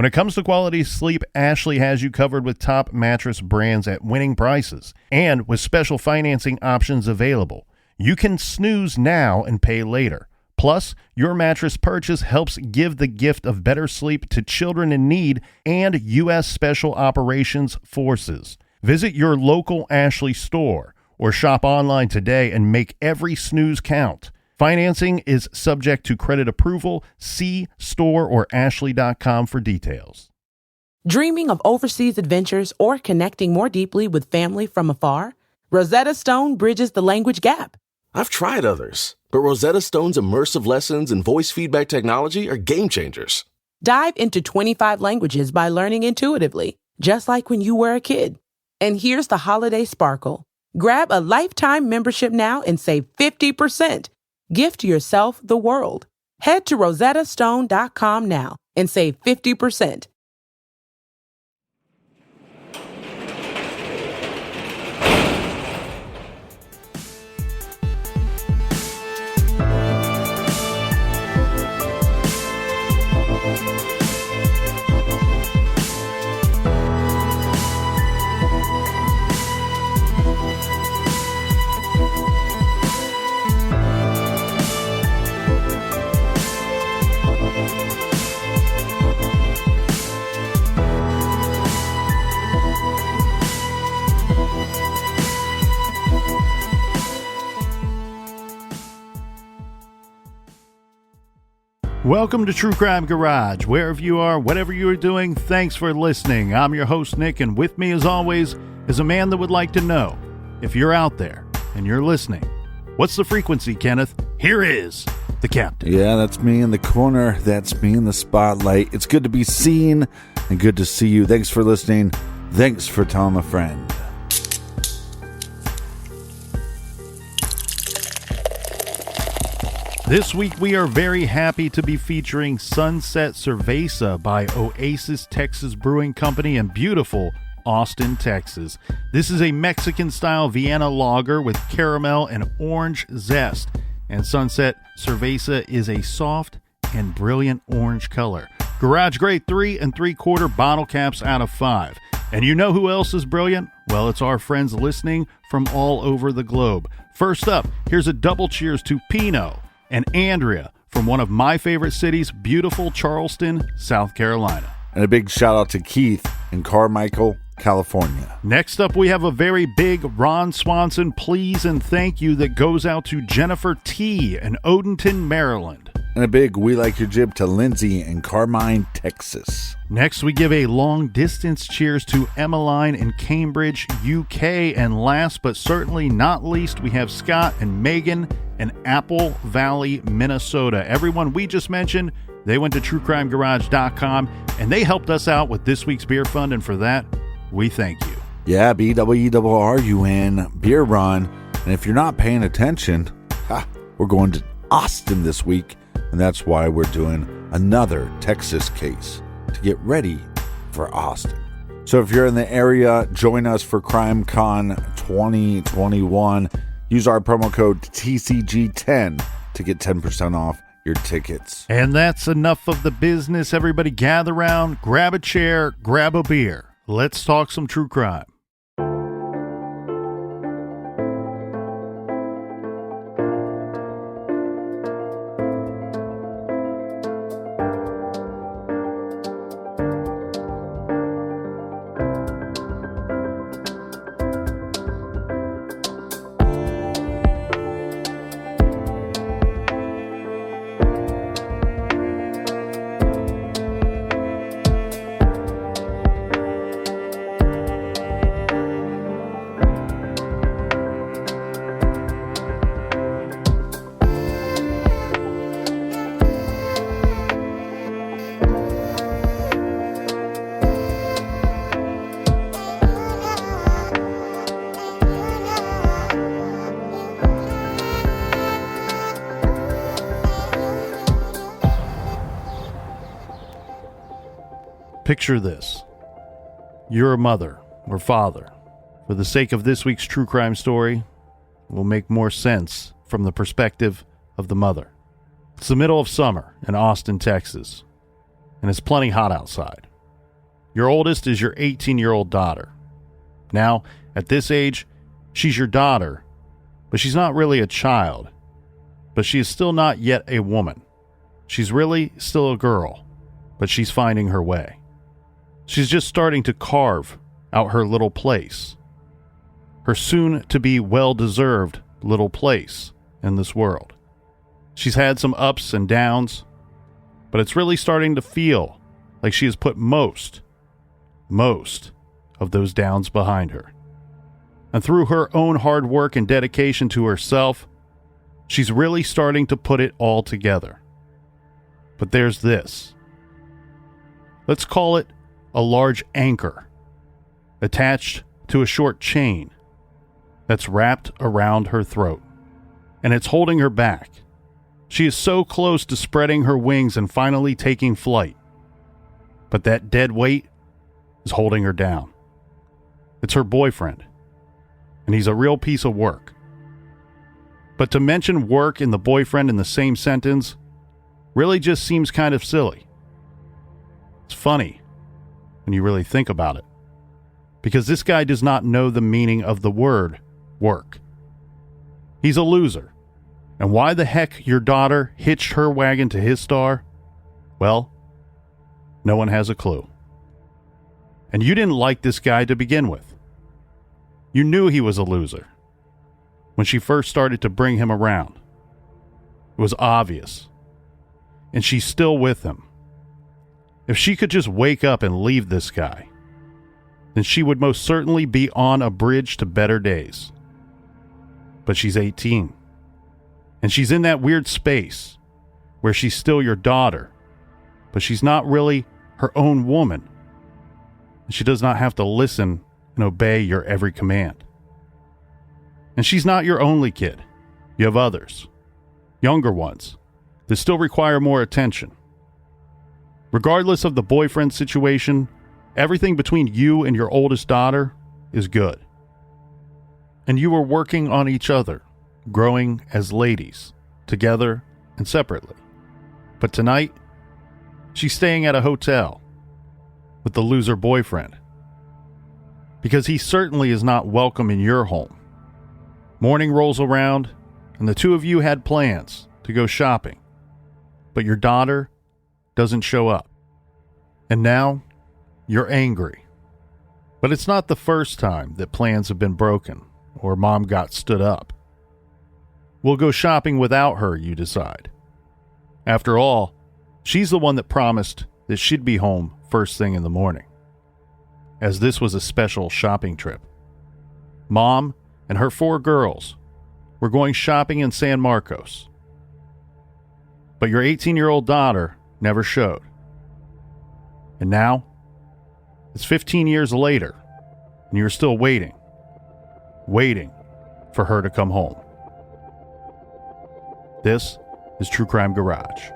When it comes to quality sleep, Ashley has you covered with top mattress brands at winning prices and with special financing options available. You can snooze now and pay later. Plus, your mattress purchase helps give the gift of better sleep to children in need and U.S. Special Operations Forces. Visit your local Ashley store or shop online today and make every snooze count. Financing is subject to credit approval. See store or ashley.com for details. Dreaming of overseas adventures or connecting more deeply with family from afar? Rosetta Stone bridges the language gap. I've tried others, but Rosetta Stone's immersive lessons and voice feedback technology are game changers. Dive into 25 languages by learning intuitively, just like when you were a kid. And here's the holiday sparkle. Grab a lifetime membership now and save 50%. Gift yourself the world. Head to rosettastone.com now and save 50%. Welcome to True Crime Garage. Wherever you are, whatever you are doing, thanks for listening. I'm your host, Nick, and with me, as always, is a man that would like to know, if you're out there and you're listening, what's the frequency, Kenneth? Here is the captain. Yeah, that's me in the corner. That's me in the spotlight. It's good to be seen and good to see you. Thanks for listening. Thanks for telling a friend. This week, we are very happy to be featuring Sunset Cerveza by Oasis Texas Brewing Company in beautiful Austin, Texas. This is a Mexican-style Vienna lager with caramel and orange zest. And Sunset Cerveza is a soft and brilliant orange color. Garage grade 3 3/4 bottle caps out of 5. And you know who else is brilliant? Well, it's our friends listening from all over the globe. First up, here's a double cheers to Pino and Andrea from one of my favorite cities, beautiful Charleston, South Carolina. And a big shout out to Keith in Carmichael, California. Next up, we have a very big Ron Swanson please and thank you that goes out to Jennifer T. in Odenton, Maryland. And a big we like your jib to Lindsay in Carmine, Texas. Next, we give a long-distance cheers to Emmeline in Cambridge, UK. And last but certainly not least, we have Scott and Megan in Apple Valley, Minnesota. Everyone we just mentioned, they went to truecrimegarage.com, and they helped us out with this week's beer fund, and for that, we thank you. Yeah, BWRUN, beer run. And if you're not paying attention, we're going to Austin this week, and that's why we're doing another Texas case to get ready for Austin. So if you're in the area, join us for CrimeCon 2021. Use our promo code TCG10 to get 10% off your tickets. And that's enough of the business. Everybody gather around, grab a chair, grab a beer. Let's talk some true crime. Picture this. You're a mother or father. For the sake of this week's true crime story, it will make more sense from the perspective of the mother. It's the middle of summer in Austin, Texas, and it's plenty hot outside. Your oldest is your 18-year-old daughter. Now, at this age, she's your daughter, but she's not really a child. But she is still not yet a woman. She's really still a girl, but she's finding her way. She's just starting to carve out her little place. Her soon-to-be well-deserved little place in this world. She's had some ups and downs, but it's really starting to feel like she has put most of those downs behind her. And through her own hard work and dedication to herself, she's really starting to put it all together. But there's this. Let's call it a large anchor attached to a short chain that's wrapped around her throat, and it's holding her back. She is so close to spreading her wings and finally taking flight, but that dead weight is holding her down. It's her boyfriend, and he's a real piece of work. But to mention work and the boyfriend in the same sentence really just seems kind of silly. It's funny when you really think about it, because this guy does not know the meaning of the word work. He's a loser, and why the heck your daughter hitched her wagon to his star? Well, no one has a clue. And you didn't like this guy to begin with. You knew he was a loser when she first started to bring him around. It was obvious. And she's still with him. If she could just wake up and leave this guy, then she would most certainly be on a bridge to better days. But she's 18. And she's in that weird space where she's still your daughter, but she's not really her own woman. And she does not have to listen and obey your every command. And she's not your only kid. You have others, younger ones, that still require more attention. Regardless of the boyfriend situation, everything between you and your oldest daughter is good. And you are working on each other, growing as ladies, together and separately. But tonight, she's staying at a hotel with the loser boyfriend, because he certainly is not welcome in your home. Morning rolls around, and the two of you had plans to go shopping, but your daughter doesn't show up. And now, you're angry. But it's not the first time that plans have been broken or mom got stood up. We'll go shopping without her, you decide. After all, she's the one that promised that she'd be home first thing in the morning, as this was a special shopping trip. Mom and her 4 girls were going shopping in San Marcos. But your 18-year-old daughter never showed. And now, it's 15 years later, and you're still waiting for her to come home. This is True Crime Garage.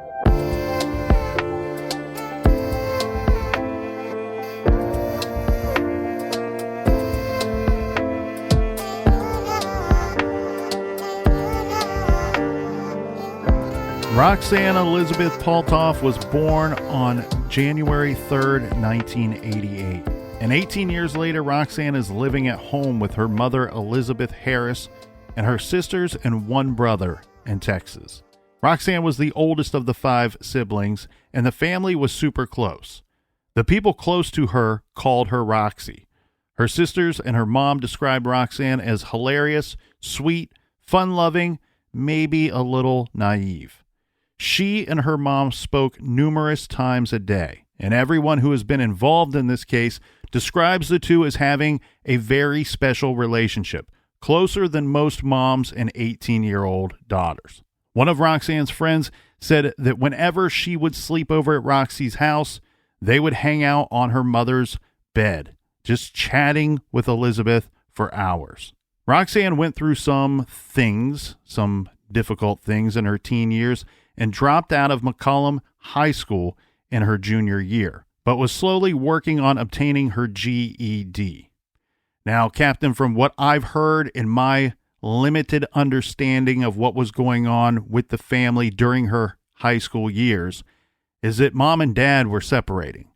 Roxanne Elizabeth Paltauf was born on January 3rd, 1988. And 18 years later, Roxanne is living at home with her mother, Elizabeth Harris, and her sisters and 1 brother in Texas. Roxanne was the oldest of the 5 siblings, and the family was super close. The people close to her called her Roxy. Her sisters and her mom described Roxanne as hilarious, sweet, fun-loving, maybe a little naive. She and her mom spoke numerous times a day, and everyone who has been involved in this case describes the two as having a very special relationship, closer than most moms and 18-year-old daughters. One of Roxanne's friends said that whenever she would sleep over at Roxy's house, they would hang out on her mother's bed, just chatting with Elizabeth for hours. Roxanne went through some difficult things in her teen years, and dropped out of McCollum High School in her junior year, but was slowly working on obtaining her GED. Now, Captain, from what I've heard in my limited understanding of what was going on with the family during her high school years, is that mom and dad were separating,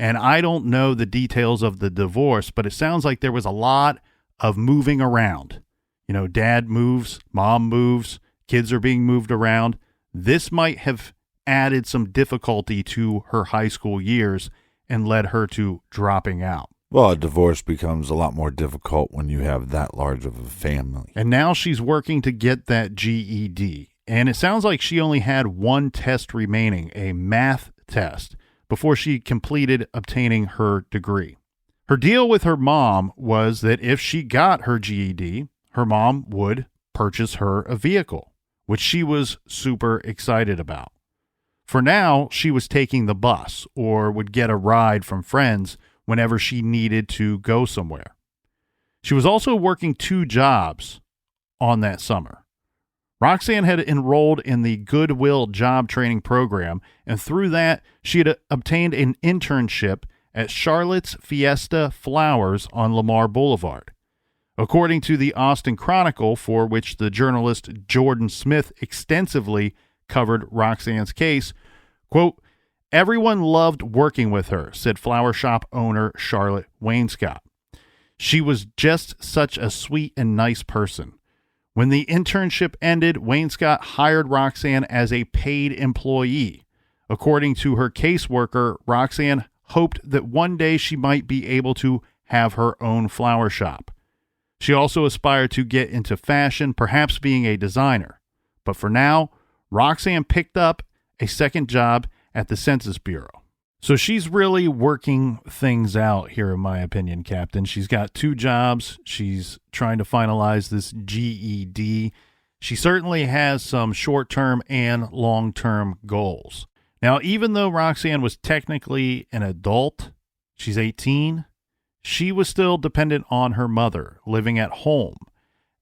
And I don't know the details of the divorce, but it sounds like there was a lot of moving around. You know, dad moves, mom moves, kids are being moved around. This might have added some difficulty to her high school years and led her to dropping out. Well, a divorce becomes a lot more difficult when you have that large of a family. And now she's working to get that GED. And it sounds like she only had one test remaining, a math test, before she completed obtaining her degree. Her deal with her mom was that if she got her GED, her mom would purchase her a vehicle, which she was super excited about. For now, she was taking the bus or would get a ride from friends whenever she needed to go somewhere. She was also working 2 jobs on that summer. Roxanne had enrolled in the Goodwill job training program, and through that, she had obtained an internship at Charlotte's Fiesta Flowers on Lamar Boulevard. According to the Austin Chronicle, for which the journalist Jordan Smith extensively covered Roxanne's case, quote, "Everyone loved working with her," said flower shop owner Charlotte Wainscott. "She was just such a sweet and nice person." When the internship ended, Wainscott hired Roxanne as a paid employee. According to her caseworker, Roxanne hoped that one day she might be able to have her own flower shop. She also aspired to get into fashion, perhaps being a designer. But for now, Roxanne picked up a second job at the Census Bureau. So she's really working things out here, in my opinion, Captain. She's got 2 jobs. She's trying to finalize this GED. She certainly has some short-term and long-term goals. Now, even though Roxanne was technically an adult, she's 18, she was still dependent on her mother, living at home.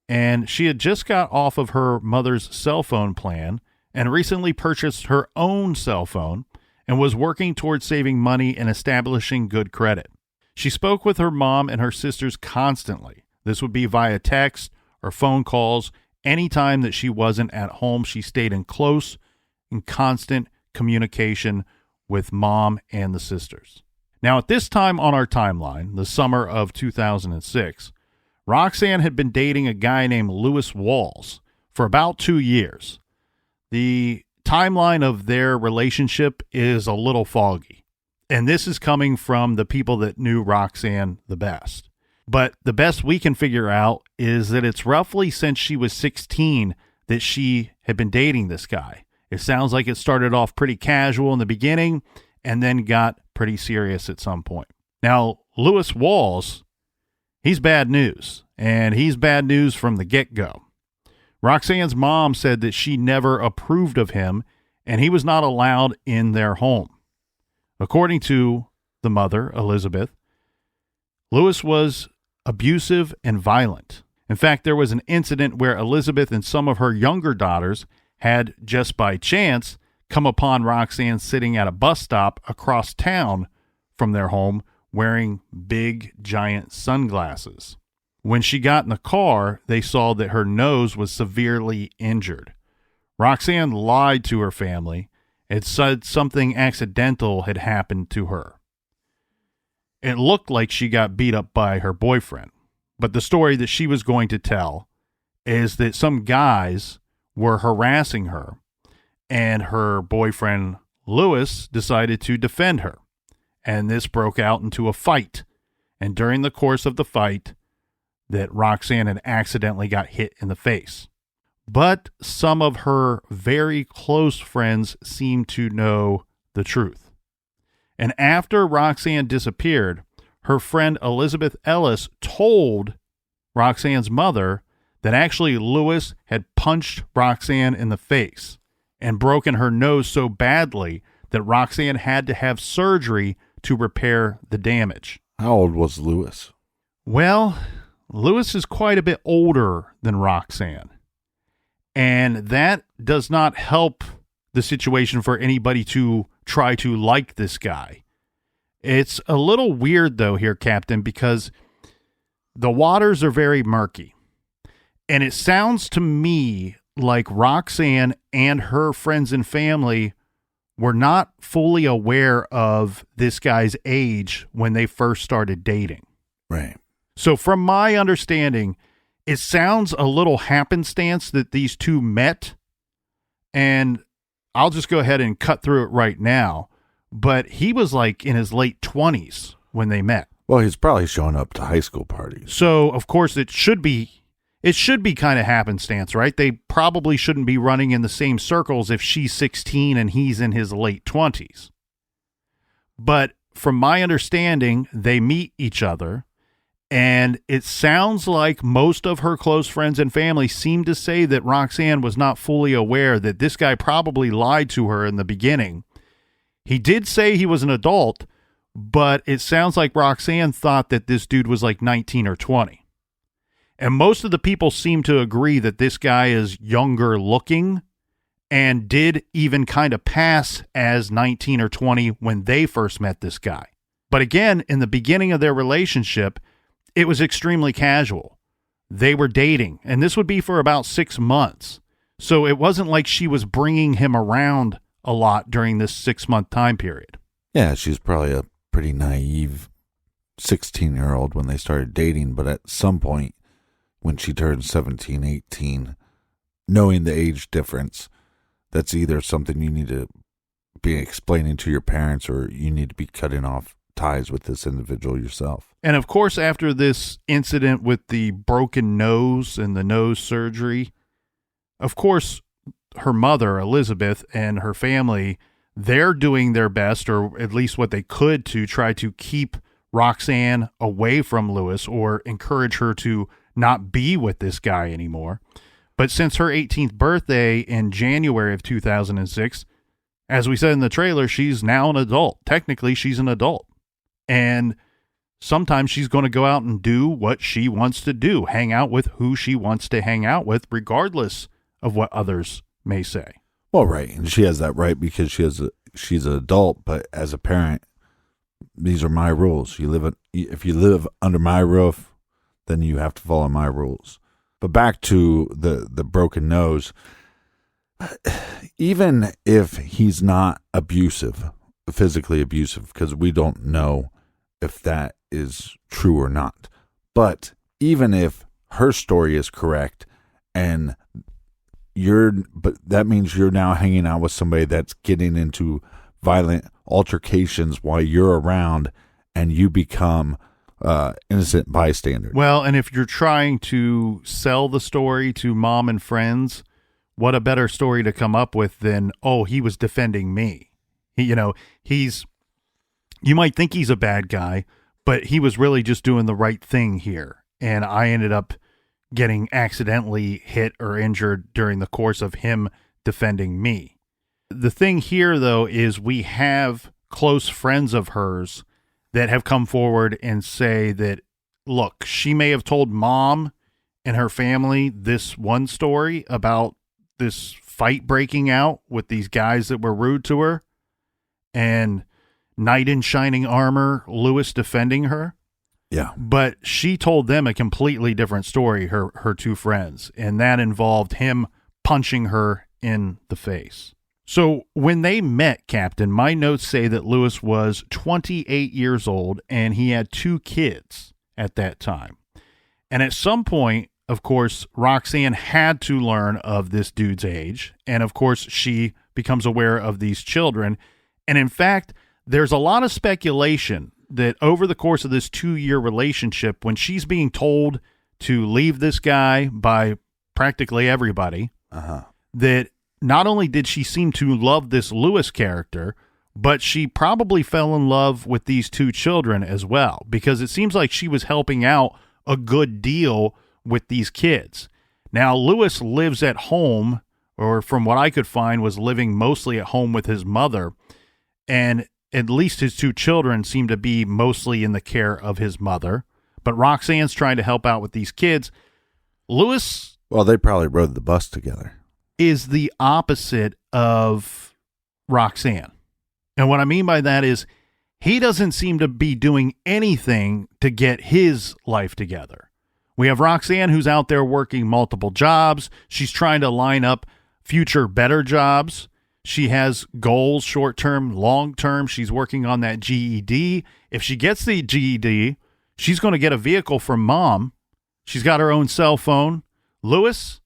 And she had just got off of her mother's cell phone plan and recently purchased her own cell phone and was working towards saving money and establishing good credit. She spoke with her mom and her sisters constantly. This would be via text or phone calls. Anytime that she wasn't at home, she stayed in close and constant communication with mom and the sisters. Now, at this time on our timeline, the summer of 2006, Roxanne had been dating a guy named Lewis Walls for about 2 years. The timeline of their relationship is a little foggy, and this is coming from the people that knew Roxanne the best. But the best we can figure out is that it's roughly since she was 16 that she had been dating this guy. It sounds like it started off pretty casual in the beginning and then got pretty serious at some point. Now, Lewis Walls, he's bad news, and he's bad news from the get-go. Roxanne's mom said that she never approved of him, and he was not allowed in their home. According to the mother, Elizabeth, Lewis was abusive and violent. In fact, there was an incident where Elizabeth and some of her younger daughters had, just by chance, come upon Roxanne sitting at a bus stop across town from their home wearing big, giant sunglasses. When she got in the car, they saw that her nose was severely injured. Roxanne lied to her family and said something accidental had happened to her. It looked like she got beat up by her boyfriend, but the story that she was going to tell is that some guys were harassing her, and her boyfriend, Lewis, decided to defend her, and this broke out into a fight, and during the course of the fight, that Roxanne had accidentally got hit in the face. But some of her very close friends seemed to know the truth. And after Roxanne disappeared, her friend Elizabeth Ellis told Roxanne's mother that actually Lewis had punched Roxanne in the face and broken her nose so badly that Roxanne had to have surgery to repair the damage. How old was Lewis? Well, Lewis is quite a bit older than Roxanne, and that does not help the situation for anybody to try to like this guy. It's a little weird, though, here, Captain, because the waters are very murky, and it sounds to me like Roxanne and her friends and family were not fully aware of this guy's age when they first started dating. Right. So from my understanding, it sounds a little happenstance that these two met, and I'll just go ahead and cut through it right now. But he was like in his late 20s when they met. Well, he's probably showing up to high school parties. So, of course, it should be kind of happenstance, right? They probably shouldn't be running in the same circles if she's 16 and he's in his late 20s. But from my understanding, they meet each other, and it sounds like most of her close friends and family seem to say that Roxanne was not fully aware that this guy probably lied to her in the beginning. He did say he was an adult, but it sounds like Roxanne thought that this dude was like 19 or 20. And most of the people seem to agree that this guy is younger looking and did even kind of pass as 19 or 20 when they first met this guy. But again, in the beginning of their relationship, it was extremely casual. They were dating, and this would be for about 6 months. So it wasn't like she was bringing him around a lot during this 6-month time period. Yeah, she's probably a pretty naive 16-year-old when they started dating, but at some point when she turned 17, 18, knowing the age difference, that's either something you need to be explaining to your parents or you need to be cutting off ties with this individual yourself. And of course, after this incident with the broken nose and the nose surgery, of course, her mother, Elizabeth, and her family, they're doing their best, or at least what they could, to try to keep Roxanne away from Lewis or encourage her to not be with this guy anymore. But since her 18th birthday in January of 2006, as we said in the trailer, she's now an adult. Technically, she's an adult. And sometimes she's going to go out and do what she wants to do, hang out with who she wants to hang out with, regardless of what others may say. Well, right. And she has that right because she's an adult, but as a parent, these are my rules. If you live under my roof, then you have to follow my rules. But back to the broken nose, even if he's not abusive, physically abusive, because we don't know if that is true or not. But even if her story is correct and but that means you're now hanging out with somebody that's getting into violent altercations while you're around and you become innocent bystander. Well, and if you're trying to sell the story to mom and friends, what a better story to come up with than, oh, he was defending me. You might think he's a bad guy, but he was really just doing the right thing here. And I ended up getting accidentally hit or injured during the course of him defending me. The thing here, though, is we have close friends of hers that have come forward and say that, look, she may have told mom and her family this one story about this fight breaking out with these guys that were rude to her and knight in shining armor, Lewis defending her. Yeah. But she told them a completely different story, her two friends, and that involved him punching her in the face. So when they met, Captain, my notes say that Lewis was 28 years old and he had 2 kids at that time. And at some point, of course, Roxanne had to learn of this dude's age. And of course, she becomes aware of these children. And in fact, there's a lot of speculation that over the course of this 2-year relationship, when she's being told to leave this guy by practically everybody, that not only did she seem to love this Lewis character, but she probably fell in love with these 2 children as well, because it seems like she was helping out a good deal with these kids. Now, Lewis lives at home, or from what I could find, was living mostly at home with his mother, and at least his 2 children seem to be mostly in the care of his mother. But Roxanne's trying to help out with these kids. Lewis... Well, they probably rode the bus together. ...is the opposite of Roxanne. And what I mean by that is he doesn't seem to be doing anything to get his life together. We have Roxanne, who's out there working multiple jobs. She's trying to line up future better jobs. She has goals, short-term, long-term. She's working on that GED. If she gets the GED, she's going to get a vehicle from mom. She's got her own cell phone. Lewis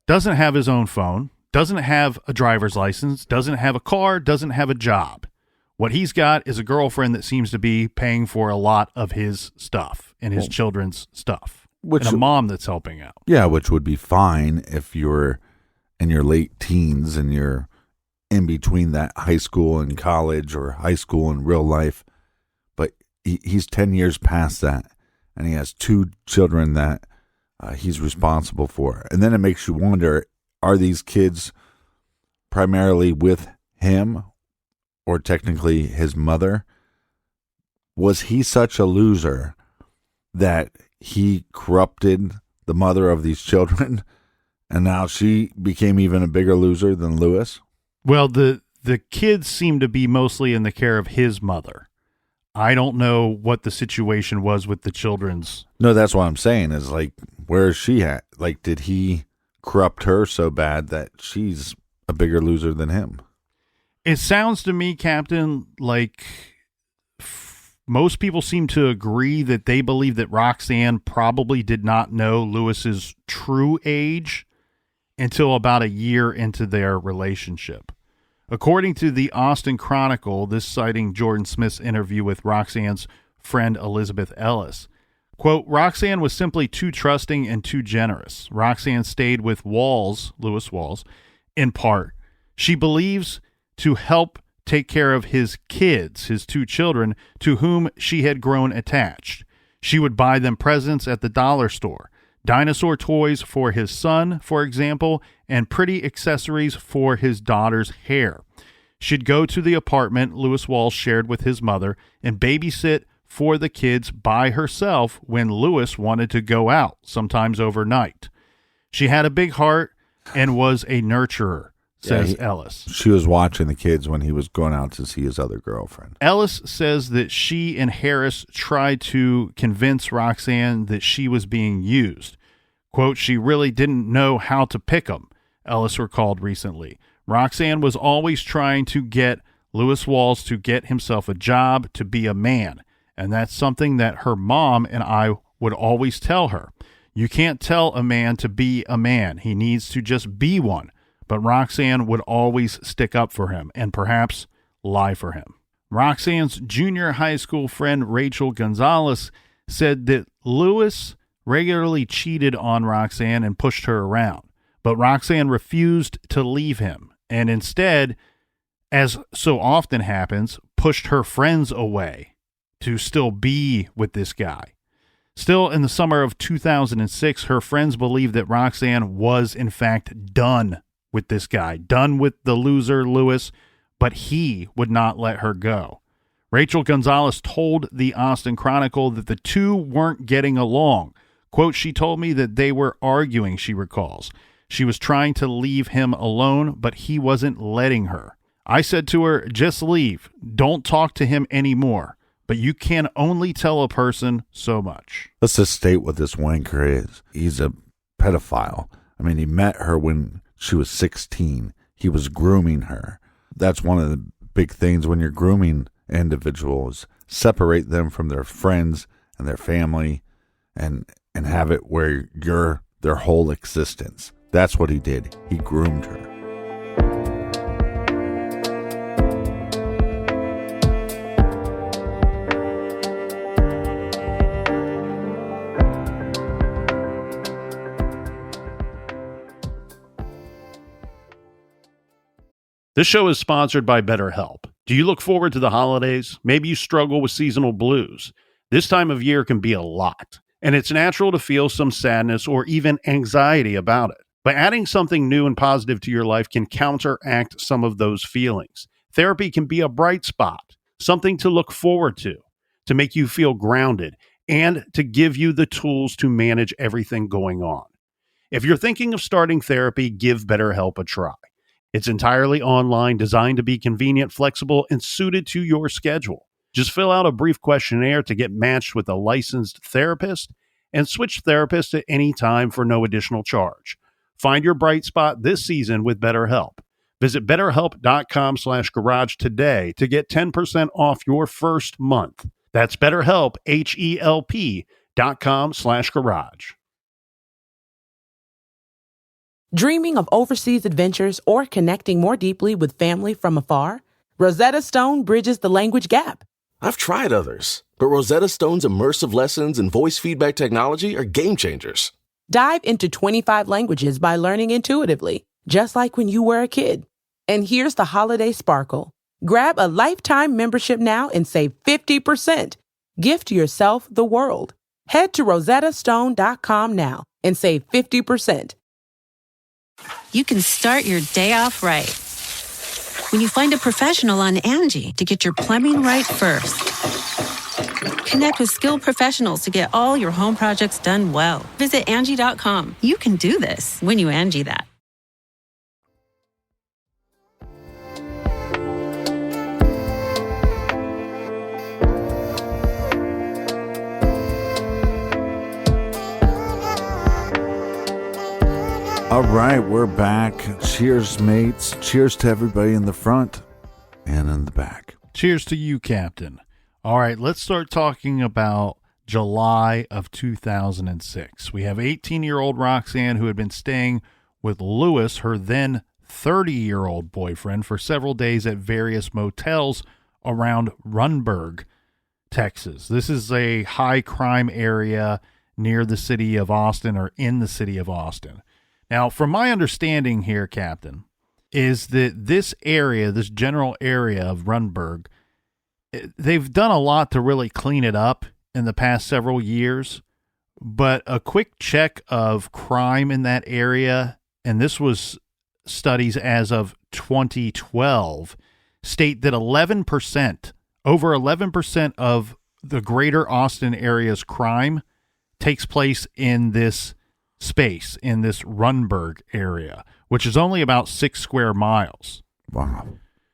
doesn't have his own phone, doesn't have a driver's license, doesn't have a car, doesn't have a job. What he's got is a girlfriend that seems to be paying for a lot of his stuff and his children's stuff. And a mom that's helping out. Yeah, which would be fine if you're in your late teens and you're in between that high school and college or high school and real life. But he's 10 years past that, and he has 2 children that he's responsible for. And then it makes you wonder, are these kids primarily with him or technically his mother? Was he such a loser that he corrupted the mother of these children, and now she became even a bigger loser than Lewis? Well, the kids seem to be mostly in the care of his mother. I don't know what the situation was with the children's. No, that's what I'm saying is, like, where is she at? Like, did he corrupt her so bad that she's a bigger loser than him? It sounds to me, Captain, like most people seem to agree that they believe that Roxanne probably did not know Lewis's true age until about a year into their relationship. According to the Austin Chronicle, this citing Jordan Smith's interview with Roxanne's friend Elizabeth Ellis, quote, Roxanne was simply too trusting and too generous. Roxanne stayed with Lewis Walls, in part. She believes to help take care of his kids, his 2 children, to whom she had grown attached. She would buy them presents at the dollar store, dinosaur toys for his son, for example, and pretty accessories for his daughter's hair. She'd go to the apartment Lewis Walls shared with his mother and babysit for the kids by herself when Lewis wanted to go out, sometimes overnight. She had a big heart and was a nurturer, says Ellis. She was watching the kids when he was going out to see his other girlfriend. Ellis says that she and Harris tried to convince Roxanne that she was being used. Quote, she really didn't know how to pick them, Ellis recalled recently. Roxanne was always trying to get Lewis Walls to get himself a job, to be a man. And that's something that her mom and I would always tell her. You can't tell a man to be a man. He needs to just be one. But Roxanne would always stick up for him and perhaps lie for him. Roxanne's junior high school friend Rachel Gonzalez said that Lewis regularly cheated on Roxanne and pushed her around, but Roxanne refused to leave him and instead, as so often happens, pushed her friends away to still be with this guy. Still, in the summer of 2006, her friends believed that Roxanne was in fact done with this guy, done with the loser Lewis, but he would not let her go. Rachel Gonzalez told the Austin Chronicle that the 2 weren't getting along. Quote, she told me that they were arguing, she recalls. She was trying to leave him alone, but he wasn't letting her. I said to her, just leave. Don't talk to him anymore. But you can only tell a person so much. Let's just state what this wanker is. He's a pedophile. I mean, he met her when she was 16. He was grooming her. That's one of the big things when you're grooming individuals. Separate them from their friends and their family and have it where you're their whole existence. That's what he did. He groomed her. This show is sponsored by BetterHelp. Do you look forward to the holidays? Maybe you struggle with seasonal blues. This time of year can be a lot, and it's natural to feel some sadness or even anxiety about it. But adding something new and positive to your life can counteract some of those feelings. Therapy can be a bright spot, something to look forward to make you feel grounded, and to give you the tools to manage everything going on. If you're thinking of starting therapy, give BetterHelp a try. It's entirely online, designed to be convenient, flexible, and suited to your schedule. Just fill out a brief questionnaire to get matched with a licensed therapist and switch therapists at any time for no additional charge. Find your bright spot this season with BetterHelp. Visit BetterHelp.com/garage today to get 10% off your first month. That's BetterHelp, HELP.com/garage. Dreaming of overseas adventures or connecting more deeply with family from afar? Rosetta Stone bridges the language gap. I've tried others, but Rosetta Stone's immersive lessons and voice feedback technology are game changers. Dive into 25 languages by learning intuitively, just like when you were a kid. And here's the holiday sparkle. Grab a lifetime membership now and save 50%. Gift yourself the world. Head to rosettastone.com now and save 50%. You can start your day off right when you find a professional on Angie to get your plumbing right first. Connect with skilled professionals to get all your home projects done well. Visit Angie.com. You can do this when you Angie that. All right, we're back. Cheers, mates. Cheers to everybody in the front and in the back. Cheers to you, Captain. All right, let's start talking about July of 2006. We have 18-year-old Roxanne who had been staying with Lewis, her then 30-year-old boyfriend, for several days at various motels around Runberg, Texas. This is a high crime area near the city of Austin, or in the city of Austin. Now, from my understanding here, Captain, is that this area, this general area of Runberg, they've done a lot to really clean it up in the past several years, but a quick check of crime in that area, and this was studies as of 2012, state that 11%, over 11% of the greater Austin area's crime takes place in this space, in this Runberg area, which is only about 6 square miles. Wow.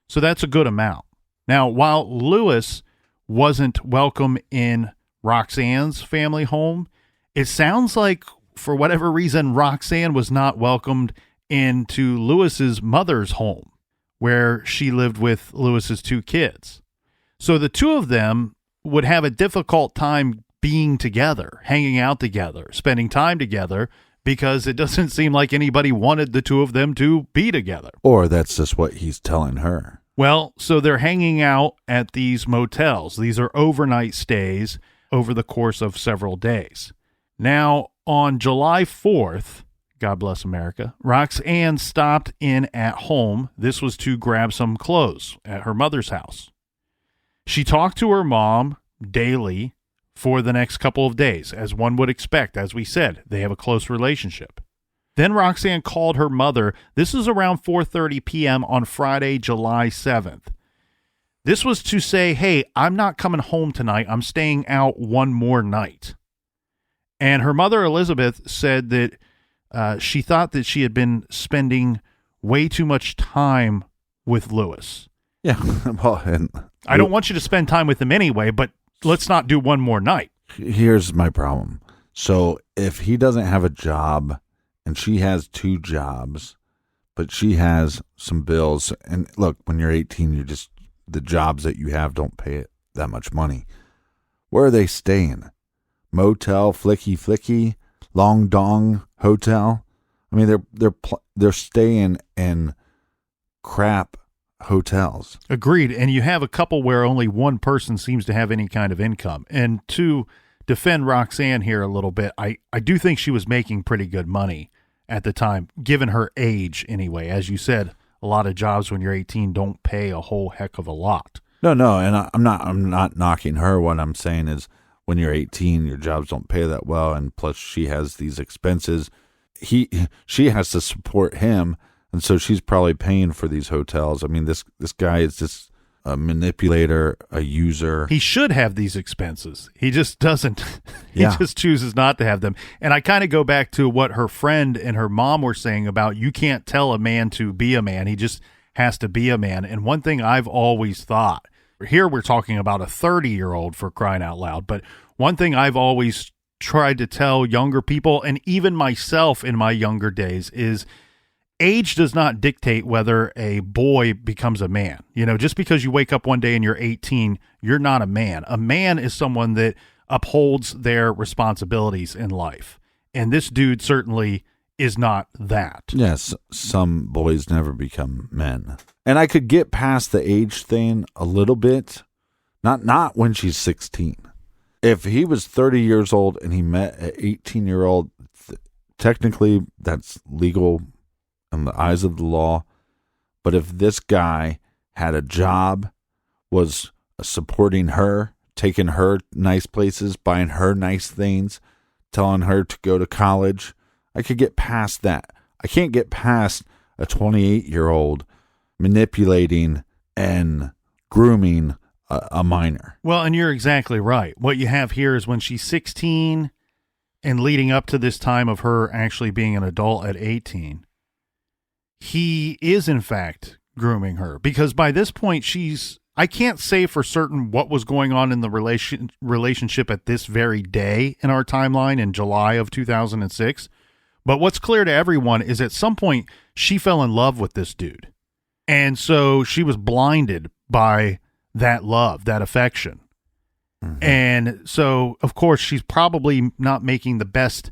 So that's a good amount. Now, while Lewis wasn't welcome in Roxanne's family home, it sounds like, for whatever reason, Roxanne was not welcomed into Lewis's mother's home, where she lived with Lewis's 2 kids. So the two of them would have a difficult time being together, hanging out together, spending time together, because it doesn't seem like anybody wanted the two of them to be together. Or that's just what he's telling her. Well, so they're hanging out at these motels. These are overnight stays over the course of several days. Now, on July 4th, God bless America, Roxanne stopped in at home. This was to grab some clothes at her mother's house. She talked to her mom daily for the next couple of days, as one would expect. As we said, they have a close relationship. Then Roxanne called her mother. This is around 4:30 p.m. on Friday, July 7th. This was to say, hey, I'm not coming home tonight. I'm staying out one more night. And her mother, Elizabeth, said that she thought that she had been spending way too much time with Lewis. Yeah. Well, and I don't want you to spend time with him anyway, but let's not do one more night. Here's my problem. So if he doesn't have a job and she has 2 jobs, but she has some bills, and look, when you're 18, the jobs that you have don't pay it that much money. Where are they staying? Motel, flicky, long dong hotel. I mean, they're staying in crap hotels. Agreed. And you have a couple where only one person seems to have any kind of income. And to defend Roxanne here a little bit, I do think she was making pretty good money at the time, given her age anyway. As you said, a lot of jobs when you're 18 don't pay a whole heck of a lot. No, and I'm not knocking her. What I'm saying is, when you're 18, your jobs don't pay that well, and plus she has these expenses. She has to support him. And so she's probably paying for these hotels. I mean, this guy is just a manipulator, a user. He should have these expenses. He just doesn't. He just chooses not to have them. And I kind of go back to what her friend and her mom were saying about you can't tell a man to be a man. He just has to be a man. And one thing I've always thought, here we're talking about a 30-year-old for crying out loud, but one thing I've always tried to tell younger people, and even myself in my younger days, is age does not dictate whether a boy becomes a man. Just because you wake up one day and you're 18, you're not a man. A man is someone that upholds their responsibilities in life. And this dude certainly is not that. Yes, some boys never become men. And I could get past the age thing a little bit. Not when she's 16. If he was 30 years old and he met an 18-year-old, technically that's legal in the eyes of the law. But if this guy had a job, was supporting her, taking her nice places, buying her nice things, telling her to go to college, I could get past that. I can't get past a 28-year-old manipulating and grooming a minor. Well, and you're exactly right. What you have here is when she's 16 and leading up to this time of her actually being an adult at 18, he is in fact grooming her, because by this point I can't say for certain what was going on in the relationship at this very day in our timeline in July of 2006. But what's clear to everyone is at some point she fell in love with this dude. And so she was blinded by that love, that affection. Mm-hmm. And so, of course, she's probably not making the best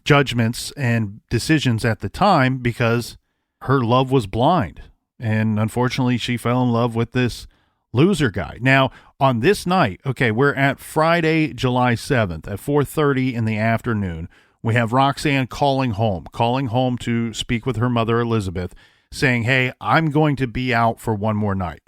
judgments and decisions at the time because her love was blind. And unfortunately, she fell in love with this loser guy. Now, on this night, okay, we're at Friday, July 7th at 4:30 in the afternoon. We have Roxanne calling home to speak with her mother, Elizabeth, saying, hey, I'm going to be out for one more night.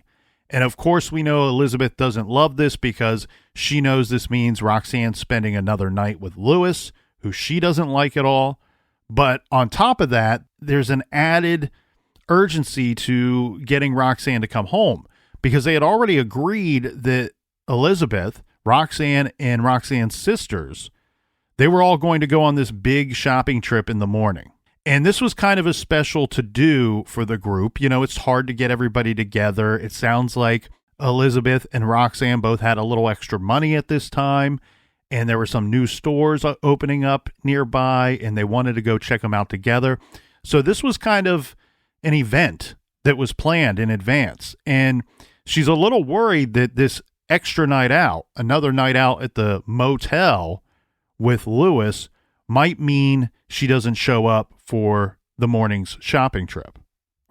And of course, we know Elizabeth doesn't love this because she knows this means Roxanne's spending another night with Lewis, who she doesn't like at all. But on top of that, there's an added urgency to getting Roxanne to come home because they had already agreed that Elizabeth, Roxanne, and Roxanne's sisters, they were all going to go on this big shopping trip in the morning. And this was kind of a special to do for the group. It's hard to get everybody together. It sounds like Elizabeth and Roxanne both had a little extra money at this time, and there were some new stores opening up nearby, and they wanted to go check them out together. So this was kind of an event that was planned in advance. And she's a little worried that this extra night out, another night out at the motel with Lewis, might mean she doesn't show up for the morning's shopping trip.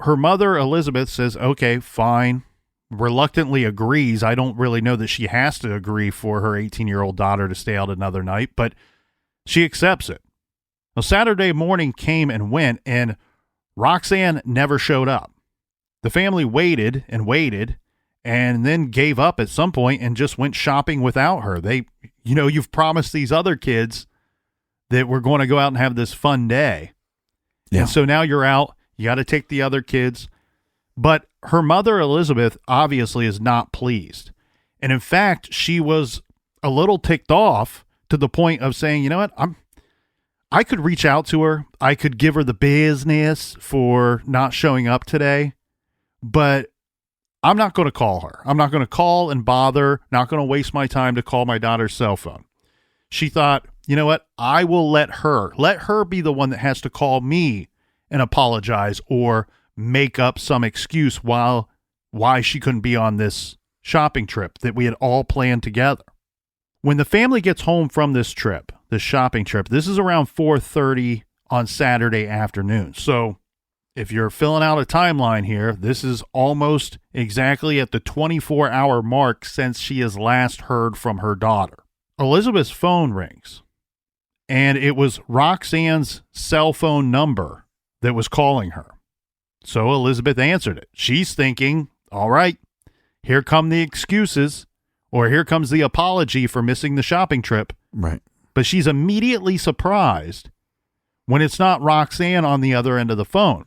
Her mother, Elizabeth, says, okay, fine, reluctantly agrees. I don't really know that she has to agree for her 18-year-old daughter to stay out another night, but she accepts it. Now, Saturday morning came and went, and Roxanne never showed up. The family waited and then gave up at some point and just went shopping without her. You've promised these other kids that we're going to go out and have this fun day. Yeah. And so now you're out. You got to take the other kids. But her mother, Elizabeth, obviously is not pleased. And in fact, she was a little ticked off to the point of saying, you know what, I could reach out to her. I could give her the business for not showing up today, but I'm not going to call her. I'm not going to call and bother, not going to waste my time to call my daughter's cell phone. She thought, you know what, I will let her be the one that has to call me and apologize or make up some excuse why she couldn't be on this shopping trip that we had all planned together. When the family gets home from this shopping trip, this is around 4:30 on Saturday afternoon. So if you're filling out a timeline here, this is almost exactly at the 24-hour mark since she has last heard from her daughter. Elizabeth's phone rings, and it was Roxanne's cell phone number that was calling her. So Elizabeth answered it. She's thinking, all right, here come the excuses, or here comes the apology for missing the shopping trip. Right. But she's immediately surprised when it's not Roxanne on the other end of the phone.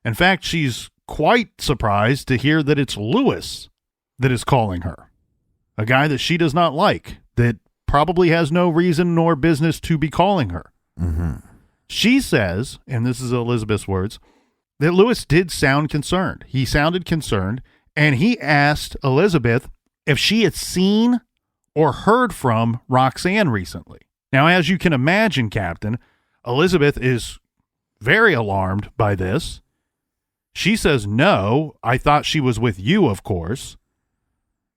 In fact, she's quite surprised to hear that it's Lewis that is calling her, a guy that she does not like, that probably has no reason nor business to be calling her. Mm-hmm. She says, and this is Elizabeth's words, that Lewis did sound concerned. He sounded concerned, and he asked Elizabeth if she had seen or heard from Roxanne recently. Now, as you can imagine, Captain, Elizabeth is very alarmed by this, She says, no, I thought she was with you, of course.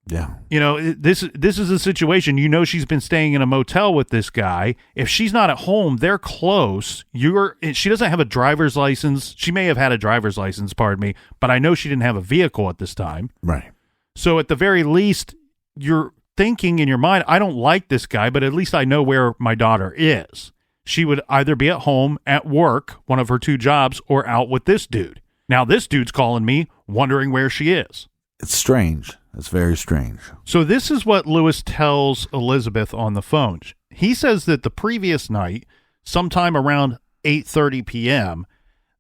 Yeah. You know, this is a situation. You know, she's been staying in a motel with this guy. If she's not at home, they're close. She doesn't have a driver's license. She may have had a driver's license, pardon me, but I know she didn't have a vehicle at this time. Right. So at the very least, you're thinking in your mind, I don't like this guy, but at least I know where my daughter is. She would either be at home, at work, one of her 2 jobs, or out with this dude. Now this dude's calling me, wondering where she is. It's strange. It's very strange. So this is what Lewis tells Elizabeth on the phone. He says that the previous night, sometime around 8:30 p.m.,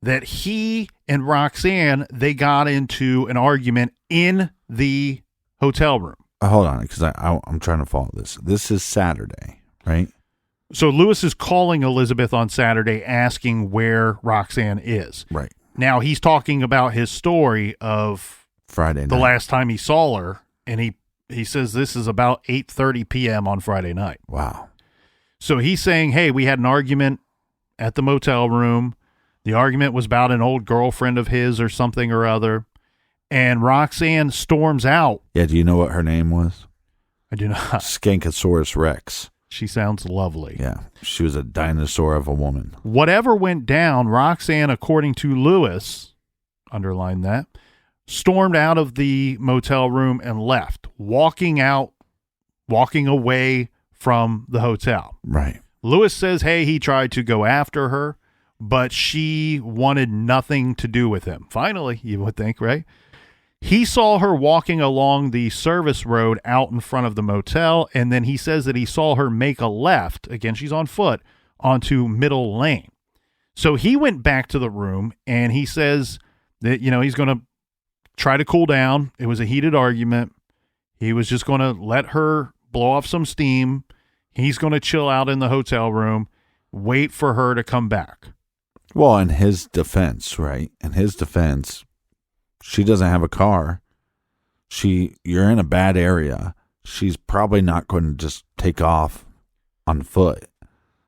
that he and Roxanne, they got into an argument in the hotel room. Hold on, because I'm trying to follow this. This is Saturday, right? So Lewis is calling Elizabeth on Saturday asking where Roxanne is. Right. Now he's talking about his story of Friday night. the last time he saw her, and he says this is about 8:30 p.m. on Friday night. Wow. So he's saying, hey, we had an argument at the motel room. The argument was about an old girlfriend of his or something or other. And Roxanne storms out. Yeah, do you know what her name was? I do not. Skankosaurus Rex. She sounds lovely. Yeah, she was a dinosaur of a woman. Whatever went down, Roxanne, according to Lewis, underline that, stormed out of the motel room and left, walking away from the hotel. Right. Lewis says, hey, he tried to go after her, but she wanted nothing to do with him. Finally, you would think, right? He saw her walking along the service road out in front of the motel, and then he says that he saw her make a left, again, she's on foot, onto Middle Lane. So he went back to the room, and he says that, you know, he's going to try to cool down. It was a heated argument. He was just going to let her blow off some steam. He's going to chill out in the hotel room, wait for her to come back. Well, in his defense, right? In his defense, she doesn't have a car. You're in a bad area. She's probably not going to just take off on foot.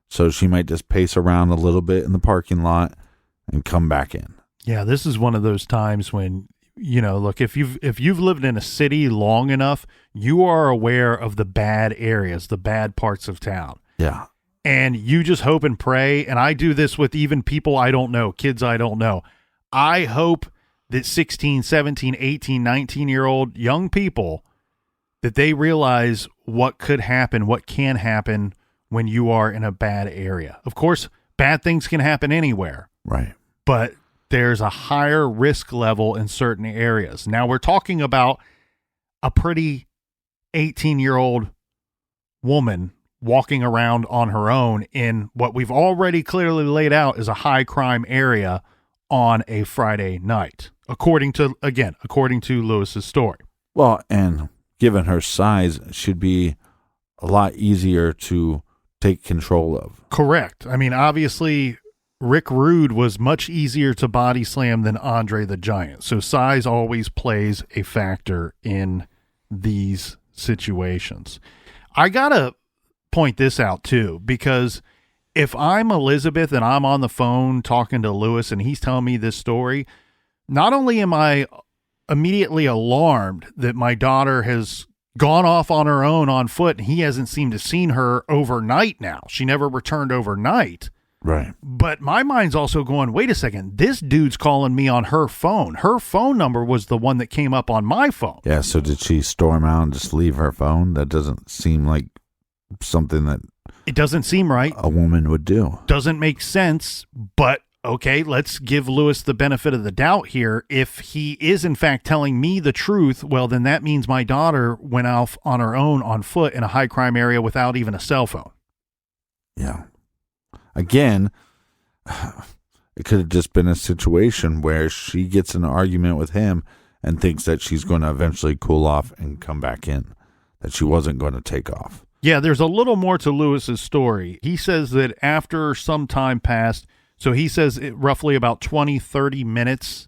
So she might just pace around a little bit in the parking lot and come back in. Yeah, this is one of those times when, you know, look, if you've lived in a city long enough, you are aware of the bad areas, the bad parts of town. Yeah. And you just hope and pray, and I do this with even people I don't know, kids I don't know. I hope that 16, 17, 18, 19-year-old young people, that they realize what could happen, what can happen when you are in a bad area. Of course, bad things can happen anywhere. Right. But there's a higher risk level in certain areas. Now, we're talking about a pretty 18-year-old woman walking around on her own in what we've already clearly laid out is a high crime area on a Friday night, according to Lewis's story. Well, and given her size, should be a lot easier to take control of. Correct. I mean, obviously, Rick Rude was much easier to body slam than Andre the Giant. So size always plays a factor in these situations. I got to point this out too, because if I'm Elizabeth and I'm on the phone talking to Lewis and he's telling me this story, not only am I immediately alarmed that my daughter has gone off on her own on foot and he hasn't seemed to seen her overnight now. She never returned overnight. Right. But my mind's also going, wait a second, this dude's calling me on her phone. Her phone number was the one that came up on my phone. Yeah, so did she storm out and just leave her phone? That doesn't seem like something that it doesn't seem right. A woman would do. Doesn't make sense, but okay, let's give Lewis the benefit of the doubt here. If he is in fact telling me the truth, well, then that means my daughter went off on her own on foot in a high crime area without even a cell phone. Yeah. Again, it could have just been a situation where she gets in an argument with him and thinks that she's going to eventually cool off and come back in, that she wasn't going to take off. Yeah, there's a little more to Lewis's story. He says that after some time passed, so he says roughly about 20, 30 minutes,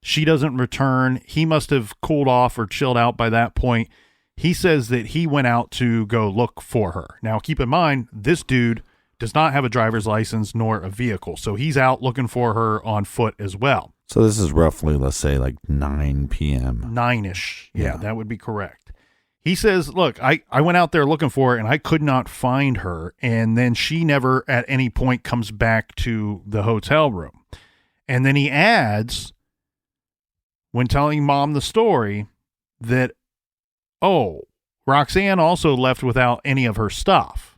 she doesn't return. He must have cooled off or chilled out by that point. He says that he went out to go look for her. Now, keep in mind, this dude does not have a driver's license nor a vehicle. So he's out looking for her on foot as well. So this is roughly, let's say, like 9 p.m. 9-ish. Yeah. Yeah, that would be correct. He says, look, I went out there looking for her and I could not find her. And then she never at any point comes back to the hotel room. And then he adds, when telling Mom the story, that, Roxanne also left without any of her stuff.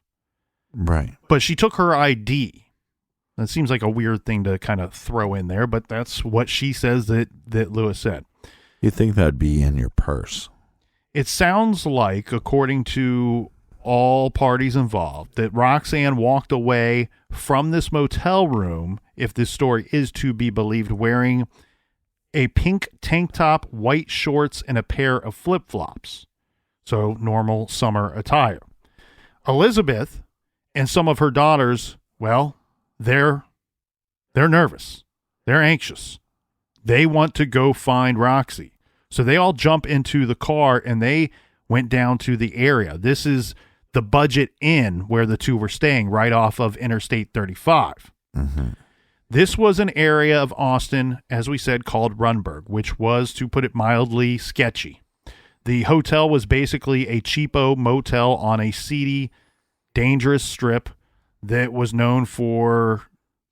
Right. But she took her ID. That seems like a weird thing to kind of throw in there, but that's what she says that Lewis said. You think that'd be in your purse? It sounds like, according to all parties involved, that Roxanne walked away from this motel room, if this story is to be believed, wearing a pink tank top, white shorts, and a pair of flip-flops. So normal summer attire. Elizabeth and some of her daughters, well, they're nervous. They're anxious. They want to go find Roxy. So they all jump into the car and they went down to the area. This is the Budget Inn where the two were staying, right off of Interstate 35. Mm-hmm. This was an area of Austin, as we said, called Runberg, which was, to put it mildly, sketchy. The hotel was basically a cheapo motel on a seedy, dangerous strip that was known for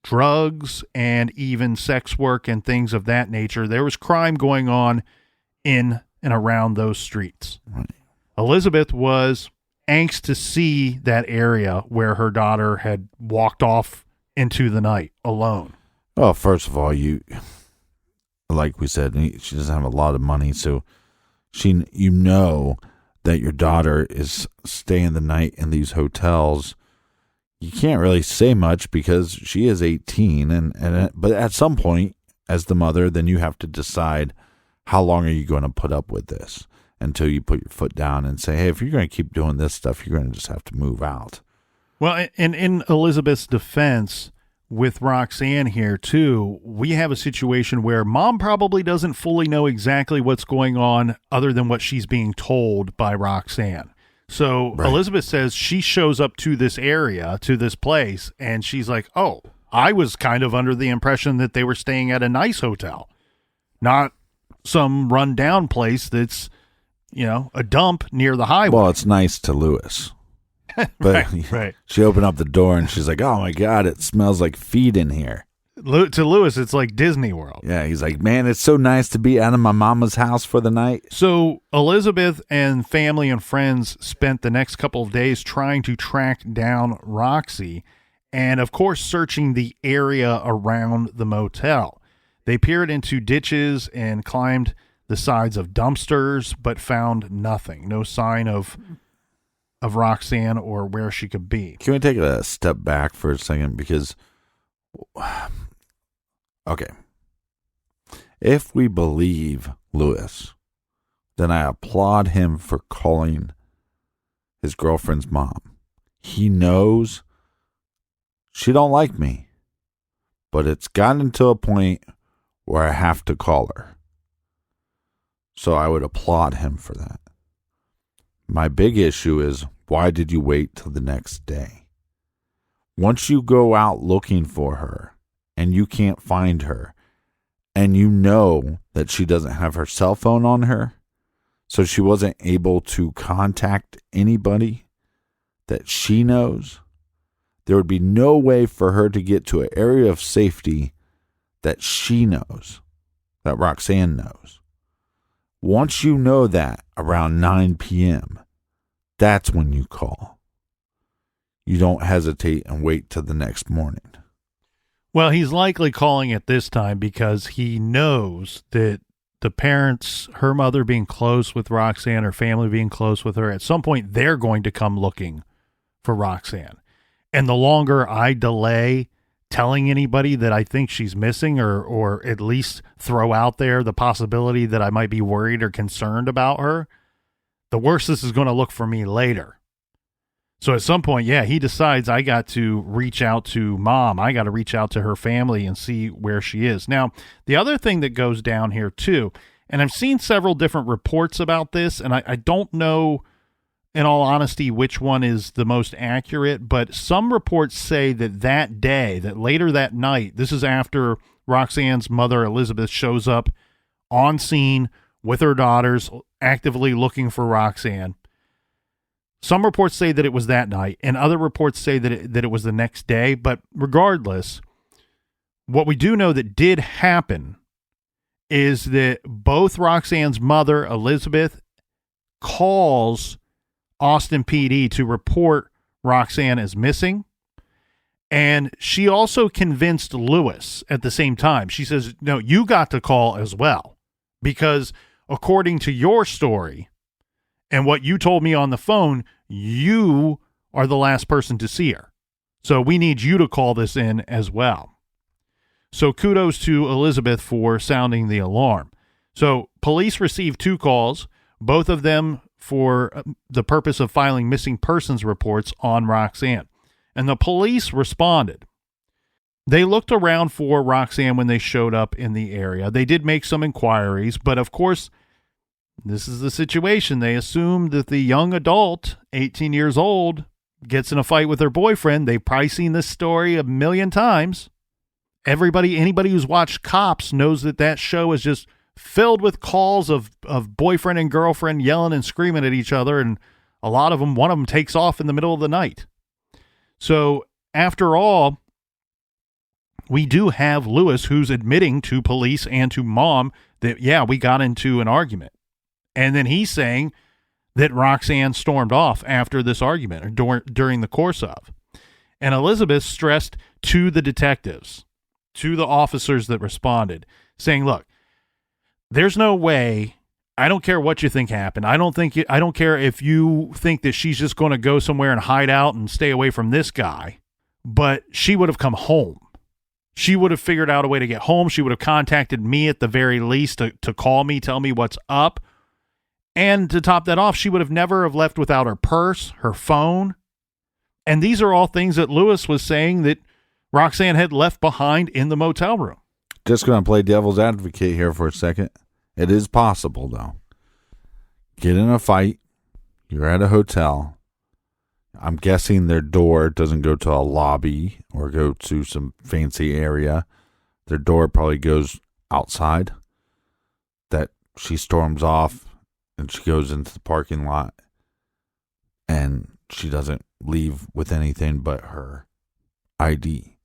drugs and even sex work and things of that nature. There was crime going on in and around those streets. Right. Elizabeth was anxious to see that area where her daughter had walked off into the night alone. Well, first of all, like we said, she doesn't have a lot of money, so you know that your daughter is staying the night in these hotels. You can't really say much because she is 18, but at some point, as the mother, then you have to decide how long are you going to put up with this until you put your foot down and say, hey, if you're going to keep doing this stuff, you're going to just have to move out. Well, and in Elizabeth's defense, with Roxanne here too, we have a situation where Mom probably doesn't fully know exactly what's going on other than what she's being told by Roxanne. So right. Elizabeth says she shows up to this area, to this place, and she's like, oh, I was kind of under the impression that they were staying at a nice hotel, not some rundown place that's, a dump near the highway. Well, it's nice to Lewis. But right. She opened up the door and she's like, oh my God, it smells like feet in here. To Lewis, it's like Disney World. Yeah, he's like, man, it's so nice to be out of my mama's house for the night. So Elizabeth and family and friends spent the next couple of days trying to track down Roxy and, of course, searching the area around the motel. They peered into ditches and climbed the sides of dumpsters, but found nothing. No sign of Roxanne or where she could be. Can we take a step back for a second? Because, okay, if we believe Lewis, then I applaud him for calling his girlfriend's mom. He knows she don't like me, but it's gotten to a point where I have to call her. So I would applaud him for that. My big issue is, why did you wait till the next day? Once you go out looking for her and you can't find her and you know that she doesn't have her cell phone on her, so she wasn't able to contact anybody that she knows, there would be no way for her to get to an area of safety that she knows, that Roxanne knows. Once you know that around 9 p.m., that's when you call. You don't hesitate and wait till the next morning. Well, he's likely calling it this time because he knows that the parents, her mother being close with Roxanne, her family being close with her, at some point they're going to come looking for Roxanne. And the longer I delay telling anybody that I think she's missing or at least throw out there the possibility that I might be worried or concerned about her, the worse this is going to look for me later. So at some point, he decides I got to reach out to Mom. I got to reach out to her family and see where she is. Now, the other thing that goes down here too, and I've seen several different reports about this, and I don't know in all honesty, which one is the most accurate, but some reports say that day, that later that night, this is after Roxanne's mother, Elizabeth, shows up on scene with her daughters, actively looking for Roxanne. Some reports say that it was that night, and other reports say that it was the next day. But regardless, what we do know that did happen is that both Roxanne's mother, Elizabeth, calls Austin PD to report Roxanne as missing. And she also convinced Lewis at the same time. She says, no, you got to call as well, because according to your story and what you told me on the phone, you are the last person to see her. So we need you to call this in as well. So kudos to Elizabeth for sounding the alarm. So police received 2 calls, both of them for the purpose of filing missing persons reports on Roxanne. And the police responded. They looked around for Roxanne when they showed up in the area. They did make some inquiries, but of course, this is the situation. They assumed that the young adult, 18 years old, gets in a fight with her boyfriend. They've probably seen this story a million times. Anybody who's watched Cops knows that show is just filled with calls of boyfriend and girlfriend yelling and screaming at each other, and a lot of them, one of them takes off in the middle of the night. So after all, we do have Lewis who's admitting to police and to mom that, yeah, we got into an argument. And then he's saying that Roxanne stormed off after this argument or during the course of. And Elizabeth stressed to the detectives, to the officers that responded, saying, look, there's no way, I don't care what you think happened. I don't care if you think that she's just going to go somewhere and hide out and stay away from this guy, but she would have come home. She would have figured out a way to get home. She would have contacted me at the very least to call me, tell me what's up. And to top that off, she would have never have left without her purse, her phone. And these are all things that Lewis was saying that Roxanne had left behind in the motel room. Just going to play devil's advocate here for a second. It is possible, though. Get in a fight. You're at a hotel. I'm guessing their door doesn't go to a lobby or go to some fancy area. Their door probably goes outside. That she storms off and she goes into the parking lot and she doesn't leave with anything but her ID.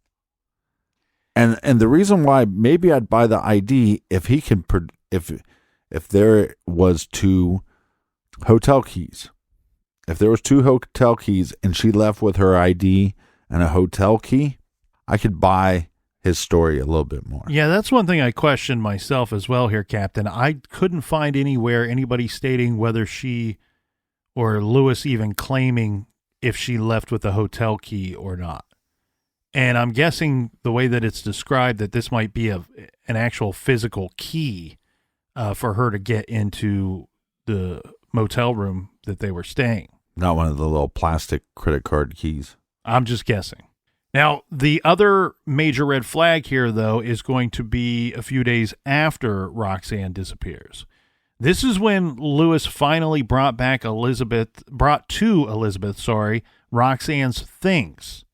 And the reason why maybe I'd buy the ID if he can if there was 2 hotel keys. If there was 2 hotel keys and she left with her ID and a hotel key, I could buy his story a little bit more. Yeah, that's one thing I questioned myself as well here, Captain. I couldn't find anywhere anybody stating whether she or Lewis even claiming if she left with a hotel key or not. And I'm guessing the way that it's described that this might be an actual physical key for her to get into the motel room that they were staying. Not one of the little plastic credit card keys. I'm just guessing. Now, the other major red flag here, though, is going to be a few days after Roxanne disappears. This is when Lewis finally brought to Elizabeth, Roxanne's things.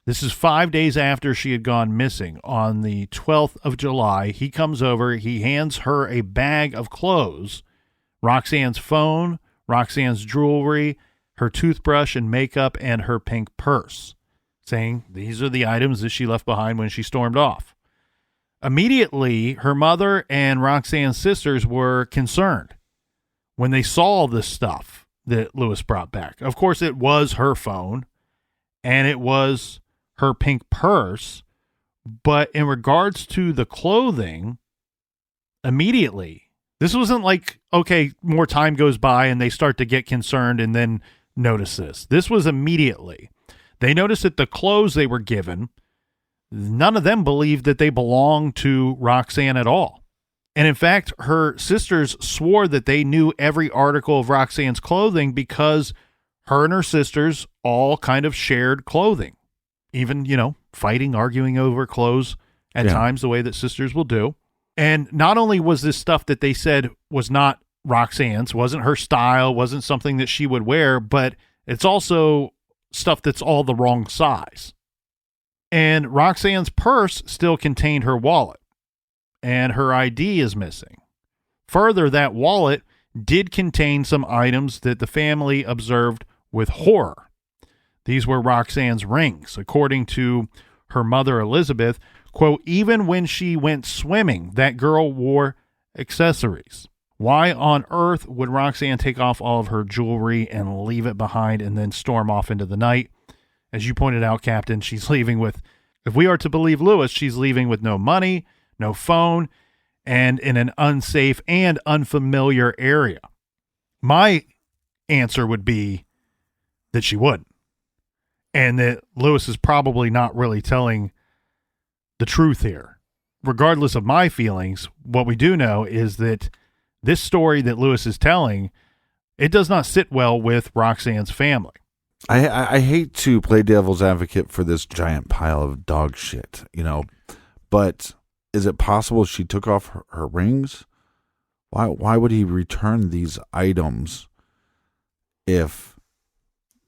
This is 5 days after she had gone missing. On the 12th of July, he comes over, he hands her a bag of clothes, Roxanne's phone, Roxanne's jewelry, her toothbrush and makeup, and her pink purse, saying these are the items that she left behind when she stormed off. Immediately, her mother and Roxanne's sisters were concerned when they saw this stuff that Lewis brought back. Of course, it was her phone, and it was her pink purse, but in regards to the clothing, immediately, this wasn't like, okay, more time goes by and they start to get concerned and then notice this. This was immediately. They noticed that the clothes they were given, none of them believed that they belonged to Roxanne at all. And in fact, her sisters swore that they knew every article of Roxanne's clothing because her and her sisters all kind of shared clothing. Even, fighting, arguing over clothes at times, the way that sisters will do. And not only was this stuff that they said was not Roxanne's, wasn't her style, wasn't something that she would wear, but it's also stuff that's all the wrong size. And Roxanne's purse still contained her wallet, and her ID is missing. Further, that wallet did contain some items that the family observed with horror. These were Roxanne's rings. According to her mother, Elizabeth, quote, even when she went swimming, that girl wore accessories. Why on earth would Roxanne take off all of her jewelry and leave it behind and then storm off into the night? As you pointed out, Captain, she's leaving with, if we are to believe Lewis, she's leaving with no money, no phone, and in an unsafe and unfamiliar area. My answer would be that she wouldn't. And that Lewis is probably not really telling the truth here. Regardless of my feelings, what we do know is that this story that Lewis is telling, it does not sit well with Roxanne's family. I hate to play devil's advocate for this giant pile of dog shit, but is it possible she took off her rings? Why would he return these items if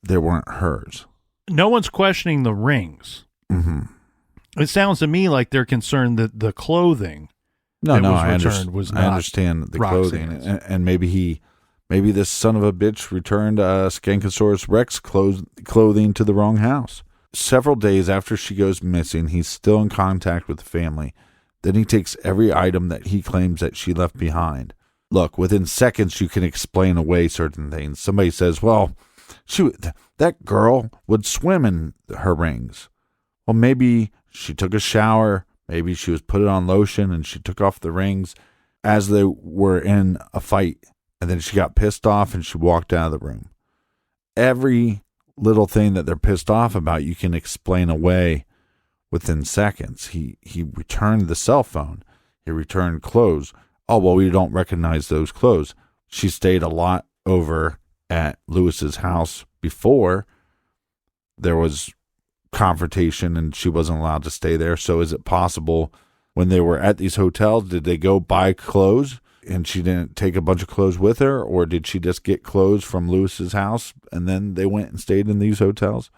they weren't hers? No one's questioning the rings. Mm-hmm. It sounds to me like they're concerned that the clothing I understand the clothing, and maybe this son of a bitch returned Skankosaurus Rex clothing to the wrong house. Several days after she goes missing, he's still in contact with the family. Then he takes every item that he claims that she left behind. Look, within seconds you can explain away certain things. Somebody says, well, that girl would swim in her rings. Well, maybe she took a shower. Maybe she was putting on lotion and she took off the rings as they were in a fight. And then she got pissed off and she walked out of the room. Every little thing that they're pissed off about, you can explain away within seconds. He returned the cell phone. He returned clothes. Oh, well, we don't recognize those clothes. She stayed a lot over at Lewis's house before there was confrontation and she wasn't allowed to stay there. So is it possible when they were at these hotels, did they go buy clothes and she didn't take a bunch of clothes with her, or did she just get clothes from Lewis's house and then they went and stayed in these hotels?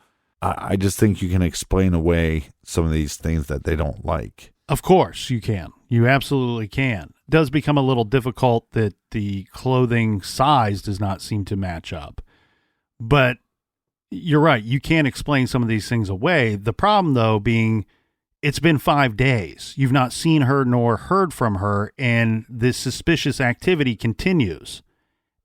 I just think you can explain away some of these things that they don't like. Of course you can. You absolutely can. It does become a little difficult that the clothing size does not seem to match up. But you're right. You can explain some of these things away. The problem, though, being it's been 5 days. You've not seen her nor heard from her, and this suspicious activity continues.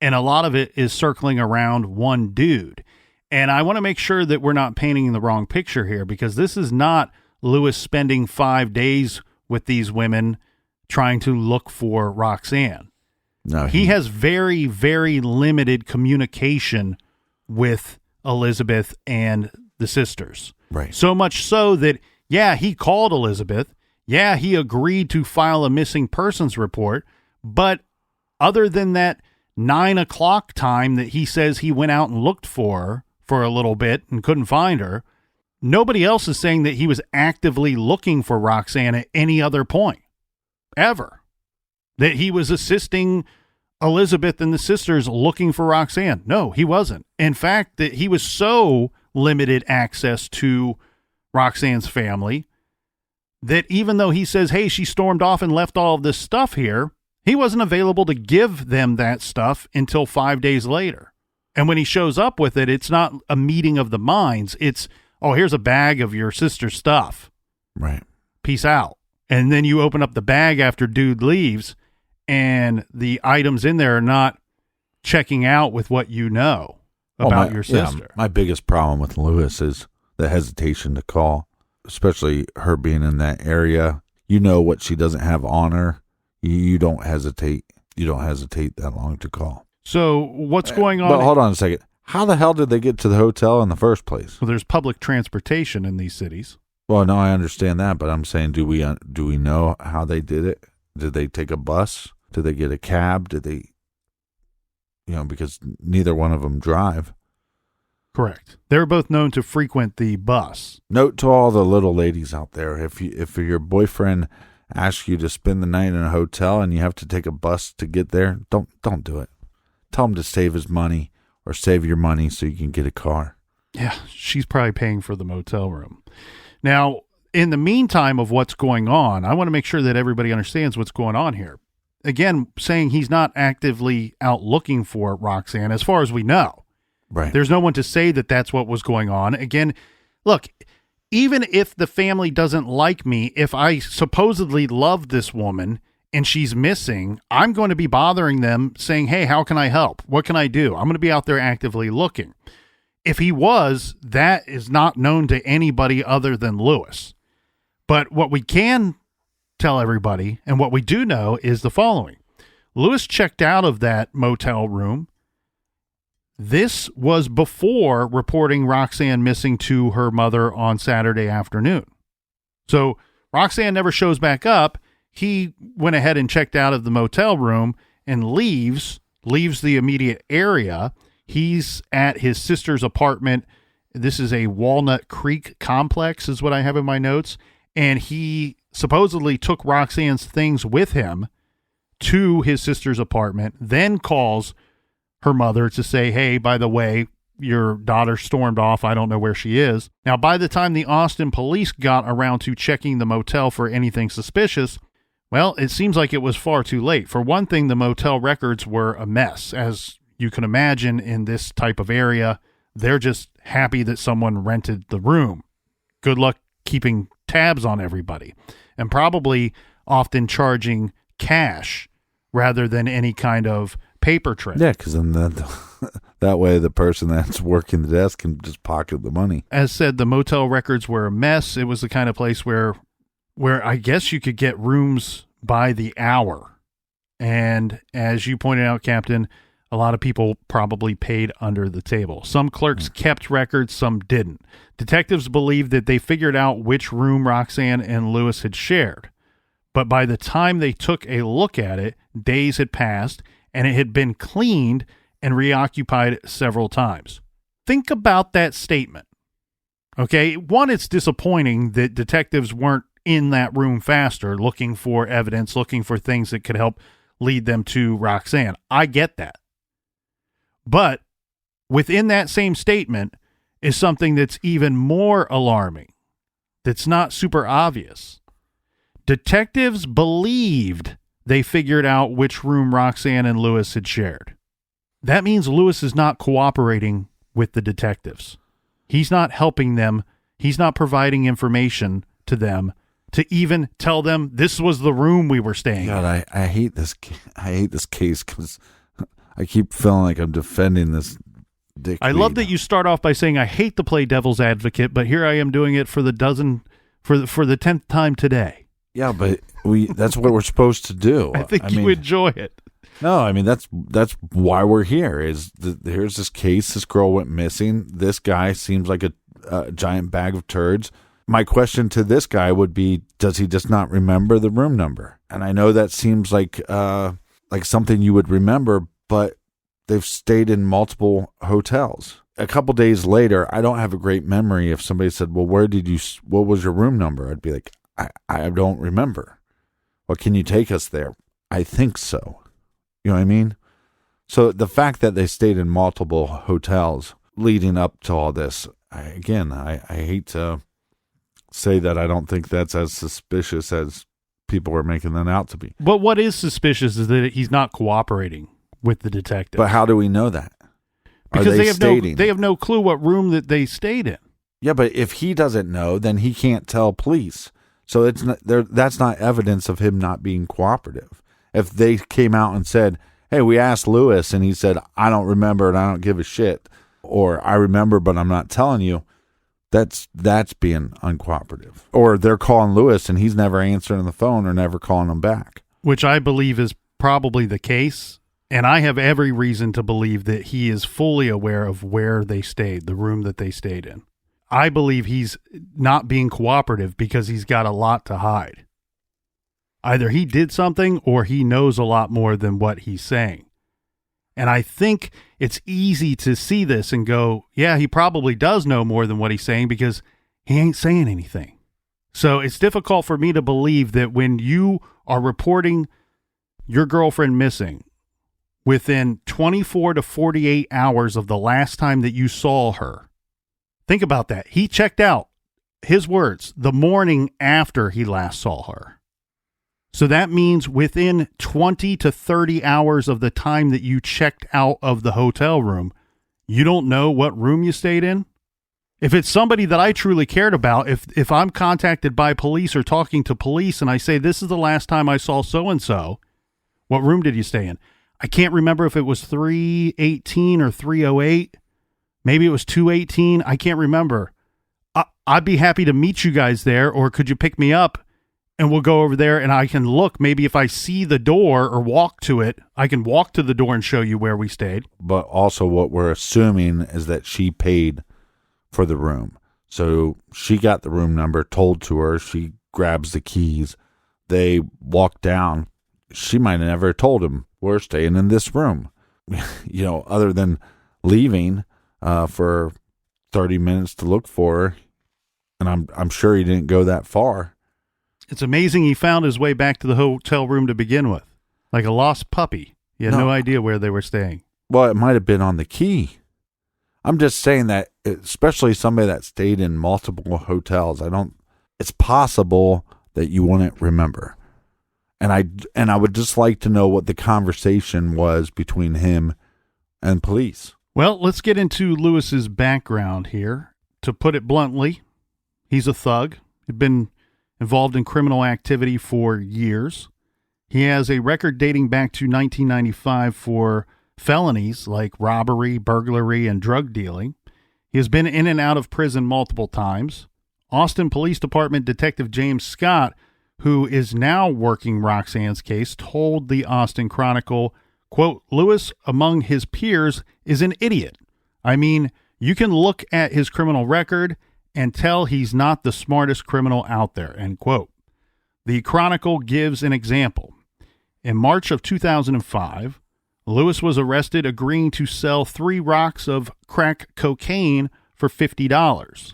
And a lot of it is circling around one dude. And I want to make sure that we're not painting the wrong picture here, because this is not Lewis spending 5 days with these women trying to look for Roxanne. No, he has very, very limited communication with Elizabeth and the sisters. Right. So much so that, yeah, he called Elizabeth. Yeah, he agreed to file a missing persons report. But other than that 9 o'clock time that he says he went out and looked for her for a little bit and couldn't find her, nobody else is saying that he was actively looking for Roxanne at any other point, ever. That he was assisting Elizabeth and the sisters looking for Roxanne. No, he wasn't. In fact, that he was so limited access to Roxanne's family that even though he says, hey, she stormed off and left all of this stuff here, he wasn't available to give them that stuff until 5 days later. And when he shows up with it, it's not a meeting of the minds. It's, oh, here's a bag of your sister's stuff. Right. Peace out. And then you open up the bag after dude leaves, and the items in there are not checking out with what you know about your sister. Yeah, my biggest problem with Lewis is the hesitation to call, especially her being in that area. You know what she doesn't have on her. You don't hesitate. You don't hesitate that long to call. So what's going on? But hold on a second. How the hell did they get to the hotel in the first place? Well, there's public transportation in these cities. Well, no, I understand that, but I'm saying, do we know how they did it? Did they take a bus? Did they get a cab? Did they, because neither one of them drive. Correct. They were both known to frequent the bus. Note to all the little ladies out there: if your boyfriend ask you to spend the night in a hotel and you have to take a bus to get there, don't do it. Tell him to save his money or save your money so you can get a car. Yeah, she's probably paying for the motel room. Now, in the meantime of what's going on, I want to make sure that everybody understands what's going on here. Again, saying he's not actively out looking for Roxanne, as far as we know. Right. There's no one to say that that's what was going on. Again, look, even if the family doesn't like me, if I supposedly love this woman and she's missing, I'm going to be bothering them saying, hey, how can I help? What can I do? I'm going to be out there actively looking. If he was, that is not known to anybody other than Lewis. But what we can tell everybody, and what we do know, is the following. Lewis checked out of that motel room. This was before reporting Roxanne missing to her mother on Saturday afternoon. So Roxanne never shows back up. He went ahead and checked out of the motel room and leaves the immediate area. He's at his sister's apartment. This is a Walnut Creek complex is what I have in my notes. And he supposedly took Roxanne's things with him to his sister's apartment, then calls her mother to say, hey, by the way, your daughter stormed off. I don't know where she is. Now, by the time the Austin police got around to checking the motel for anything suspicious, well, it seems like it was far too late. For one thing, the motel records were a mess. As you can imagine in this type of area, they're just happy that someone rented the room. Good luck keeping tabs on everybody, and probably often charging cash rather than any kind of paper trail. Yeah, because then that way the person that's working the desk can just pocket the money. As said, the motel records were a mess. It was the kind of place where I guess you could get rooms by the hour. And as you pointed out, Captain, a lot of people probably paid under the table. Some clerks kept records, some didn't. Detectives believed that they figured out which room Roxanne and Lewis had shared. But by the time they took a look at it, days had passed, and it had been cleaned and reoccupied several times. Think about that statement. Okay, one, it's disappointing that detectives weren't in that room faster, looking for evidence, looking for things that could help lead them to Roxanne. I get that. But within that same statement is something that's even more alarming, that's not super obvious. Detectives believed they figured out which room Roxanne and Lewis had shared. That means Lewis is not cooperating with the detectives. He's not helping them. He's not providing information to them to even tell them this was the room we were staying in. God, I hate this. I hate this case because I keep feeling like I'm defending this dick. I love that you start off by saying I hate to play devil's advocate, but here I am doing it for the 10th time today. Yeah, but that's what we're supposed to do. I think you enjoy it. No, I mean, that's why we're here. Here's this case. This girl went missing. This guy seems like a giant bag of turds. My question to this guy would be, does he just not remember the room number? And I know that seems like something you would remember, but they've stayed in multiple hotels. A couple days later, I don't have a great memory. If somebody said, well, what was your room number? I'd be like, I don't remember. Well, can you take us there? I think so. You know what I mean? So the fact that they stayed in multiple hotels leading up to all this, I hate to say that I don't think that's as suspicious as people are making that out to be. But what is suspicious is that he's not cooperating with the detective. But how do we know that? Because they have no clue what room that they stayed in. Yeah, but if he doesn't know, then he can't tell police. So it's not there. That's not evidence of him not being cooperative. If they came out and said, hey, we asked Lewis and he said, I don't remember and I don't give a shit, or I remember but I'm not telling you, that's being uncooperative. Or they're calling Lewis and he's never answering the phone or never calling them back. Which I believe is probably the case. And I have every reason to believe that he is fully aware of where they stayed, the room that they stayed in. I believe he's not being cooperative because he's got a lot to hide. Either he did something or he knows a lot more than what he's saying. And I think it's easy to see this and go, yeah, he probably does know more than what he's saying because he ain't saying anything. So it's difficult for me to believe that when you are reporting your girlfriend missing within 24 to 48 hours of the last time that you saw her, think about that. He checked out, his words, the morning after he last saw her. So that means within 20 to 30 hours of the time that you checked out of the hotel room, you don't know what room you stayed in? If it's somebody that I truly cared about, if I'm contacted by police or talking to police and I say, this is the last time I saw so-and-so, what room did you stay in? I can't remember if it was 318 or 308. Maybe it was 218. I can't remember. I'd be happy to meet you guys there, or could you pick me up and we'll go over there and I can look. Maybe if I see the door or walk to it, I can walk to the door and show you where we stayed. But also what we're assuming is that she paid for the room. So she got the room number told to her. She grabs the keys. They walk down. She might have never told him, we're staying in this room. Other than leaving for 30 minutes to look for her. And I'm sure he didn't go that far. It's amazing he found his way back to the hotel room to begin with. Like a lost puppy. He had no idea where they were staying. Well, it might have been on the key. I'm just saying that, especially somebody that stayed in multiple hotels, it's possible that you wouldn't remember. And I would just like to know what the conversation was between him and police. Well, let's get into Lewis's background here. To put it bluntly, he's a thug. He'd been involved in criminal activity for years. He has a record dating back to 1995 for felonies like robbery, burglary, and drug dealing. He has been in and out of prison multiple times. Austin Police Department Detective James Scott, who is now working Roxanne's case, told the Austin Chronicle, quote, Lewis, among his peers, is an idiot. I mean, you can look at his criminal record and tell he's not the smartest criminal out there, end quote. The Chronicle gives an example. In March of 2005, Lewis was arrested agreeing to sell 3 rocks of crack cocaine for $50.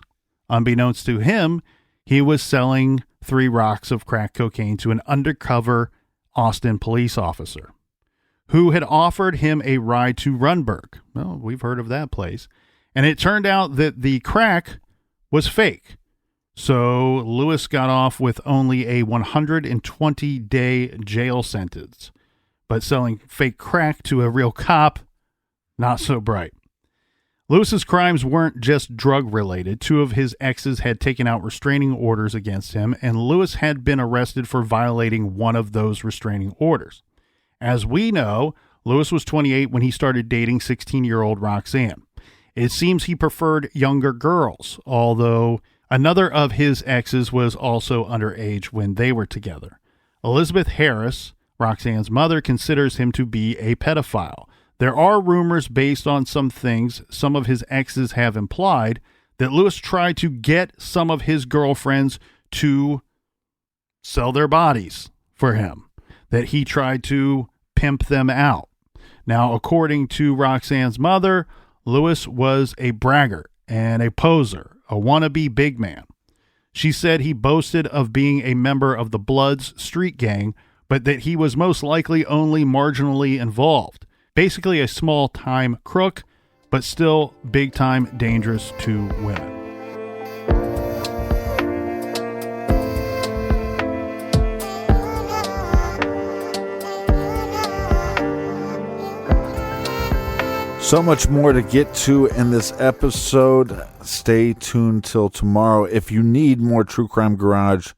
Unbeknownst to him, he was selling 3 rocks of crack cocaine to an undercover Austin police officer who had offered him a ride to Runberg. Well, we've heard of that place. And it turned out that the crack was fake. So Lewis got off with only a 120-day jail sentence. But selling fake crack to a real cop, not so bright. Lewis's crimes weren't just drug-related. 2 of his exes had taken out restraining orders against him, and Lewis had been arrested for violating one of those restraining orders. As we know, Lewis was 28 when he started dating 16-year-old Roxanne. It seems he preferred younger girls, although another of his exes was also underage when they were together. Elizabeth Harris, Roxanne's mother, considers him to be a pedophile. There are rumors based on some things some of his exes have implied that Lewis tried to get some of his girlfriends to sell their bodies for him, that he tried to pimp them out. Now, according to Roxanne's mother, Lewis was a braggart and a poser, a wannabe big man. She said he boasted of being a member of the Bloods street gang, but that he was most likely only marginally involved. Basically a small-time crook, but still big-time dangerous to women. So much more to get to in this episode. Stay tuned till tomorrow. If you need more True Crime Garage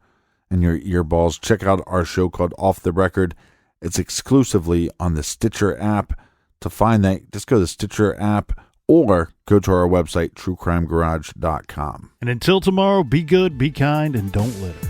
in your earballs, check out our show called Off the Record. It's exclusively on the Stitcher app. To find that, just go to the Stitcher app or go to our website, truecrimegarage.com. And until tomorrow, be good, be kind, and don't litter.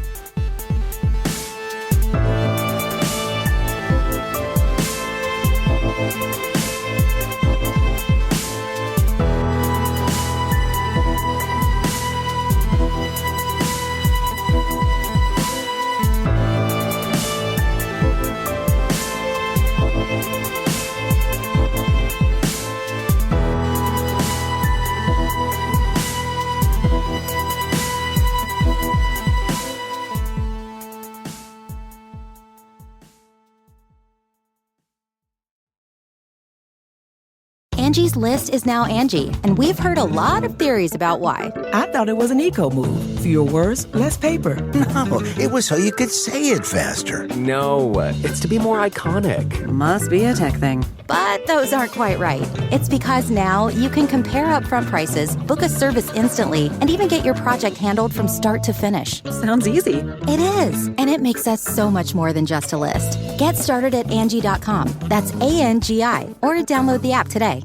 Angie's List is now Angie, and we've heard a lot of theories about why. I thought it was an eco move. Fewer words, less paper. No, it was so you could say it faster. No, it's to be more iconic. Must be a tech thing. But those aren't quite right. It's because now you can compare upfront prices, book a service instantly, and even get your project handled from start to finish. Sounds easy. It is, and it makes us so much more than just a list. Get started at Angie.com. That's ANGI, or download the app today.